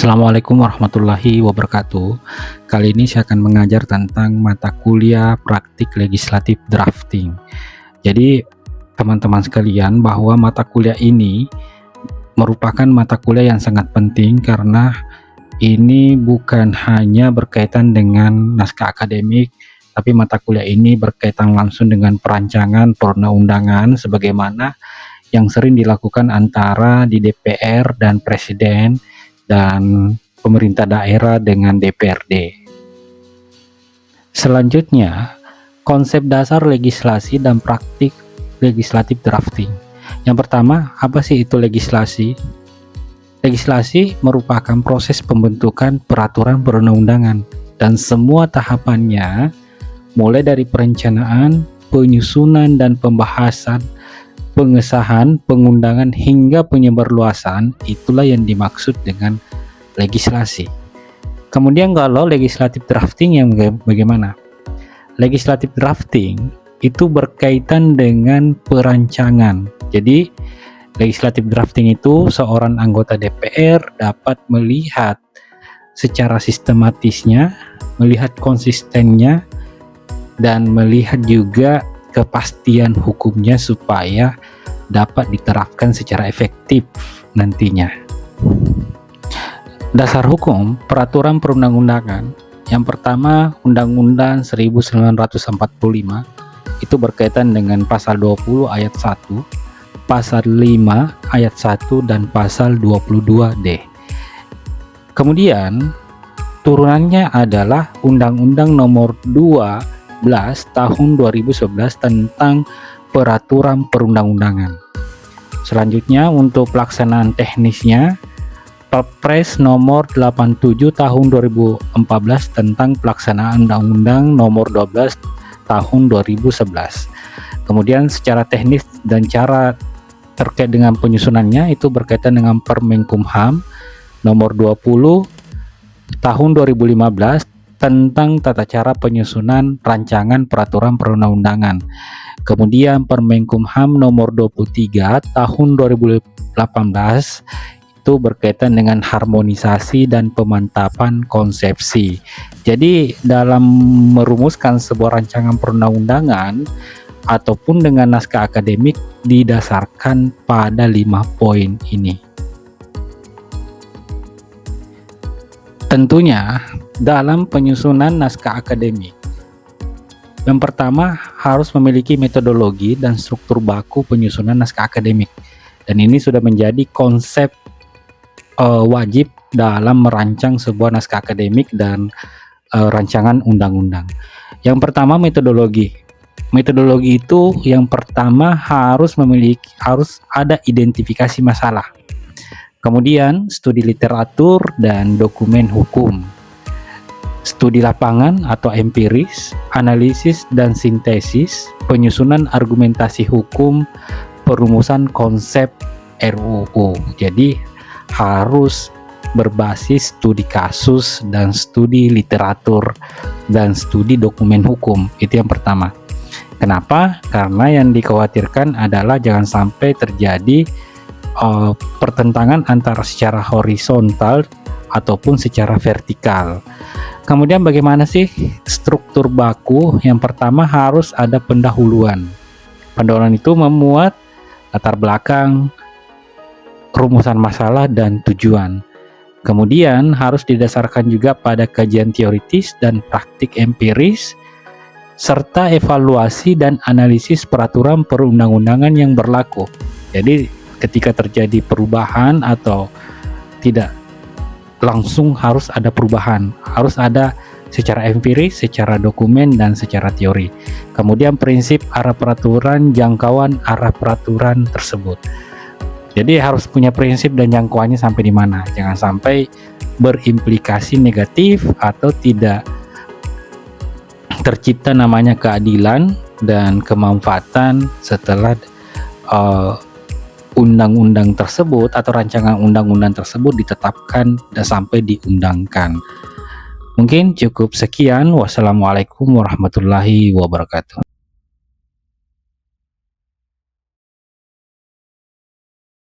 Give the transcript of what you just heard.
Assalamualaikum warahmatullahi wabarakatuh. Kali ini saya akan mengajar tentang mata kuliah praktik legislatif drafting. Jadi teman-teman sekalian, bahwa mata kuliah ini merupakan mata kuliah yang sangat penting karena ini bukan hanya berkaitan dengan naskah akademik, tapi mata kuliah ini berkaitan langsung dengan perancangan perundang-undangan sebagaimana yang sering dilakukan antara di DPR dan Presiden dan pemerintah daerah dengan DPRD. Selanjutnya, konsep dasar legislasi dan praktik legislatif drafting. Yang pertama, apa sih itu legislasi? Legislasi merupakan proses pembentukan peraturan perundang-undangan dan semua tahapannya, mulai dari perencanaan, penyusunan dan pembahasan, pengesahan, pengundangan hingga penyebarluasan, itulah yang dimaksud dengan legislasi. Kemudian kalau legislatif drafting yang bagaimana? Legislatif drafting itu berkaitan dengan perancangan. Jadi legislatif drafting itu seorang anggota DPR dapat melihat secara sistematisnya, melihat konsistennya, dan melihat juga kepastian hukumnya supaya dapat diterapkan secara efektif nantinya. Dasar hukum peraturan perundang-undangan. Yang pertama, Undang-Undang 1945 itu berkaitan dengan pasal 20 ayat 1, pasal 5 ayat 1 dan pasal 22D. Kemudian turunannya adalah Undang-Undang Nomor 2 tahun 2011 tentang peraturan perundang-undangan. Selanjutnya untuk pelaksanaan teknisnya, Perpres nomor 87 tahun 2014 tentang pelaksanaan Undang-Undang nomor 12 tahun 2011. Kemudian secara teknis dan cara terkait dengan penyusunannya itu berkaitan dengan Permenkumham nomor 20 tahun 2015 tentang tata cara penyusunan rancangan peraturan perundang-undangan. Kemudian Permenkumham nomor 23 tahun 2018 itu berkaitan dengan harmonisasi dan pemantapan konsepsi. Jadi dalam merumuskan sebuah rancangan perundang-undangan ataupun dengan naskah akademik didasarkan pada 5 poin ini. Tentunya dalam penyusunan naskah akademik, yang pertama harus memiliki metodologi dan struktur baku penyusunan naskah akademik, dan ini sudah menjadi konsep wajib dalam merancang sebuah naskah akademik dan rancangan undang-undang. Yang pertama, metodologi. Metodologi itu yang pertama harus ada identifikasi masalah. Kemudian studi literatur dan dokumen hukum, studi lapangan atau empiris, analisis dan sintesis, penyusunan argumentasi hukum, perumusan konsep RUU. Jadi harus berbasis studi kasus dan studi literatur dan studi dokumen hukum. Itu yang pertama. Kenapa? Karena yang dikhawatirkan adalah jangan sampai terjadi pertentangan antara secara horizontal ataupun secara vertikal. Kemudian bagaimana sih struktur baku? Yang pertama harus ada pendahuluan. Pendahuluan itu memuat latar belakang, rumusan masalah dan tujuan. Kemudian harus didasarkan juga pada kajian teoritis dan praktik empiris serta evaluasi dan analisis peraturan perundang-undangan yang berlaku. Jadi ketika terjadi perubahan atau tidak langsung harus ada perubahan, harus ada secara empiris, secara dokumen, dan secara teori. Kemudian prinsip arah peraturan, jangkauan arah peraturan tersebut. Jadi harus punya prinsip dan jangkauannya sampai di mana. Jangan sampai berimplikasi negatif atau tidak tercipta namanya keadilan dan kemanfaatan setelah undang-undang tersebut atau rancangan undang-undang tersebut ditetapkan dan sampai diundangkan. Mungkin cukup sekian. Wassalamualaikum warahmatullahi wabarakatuh.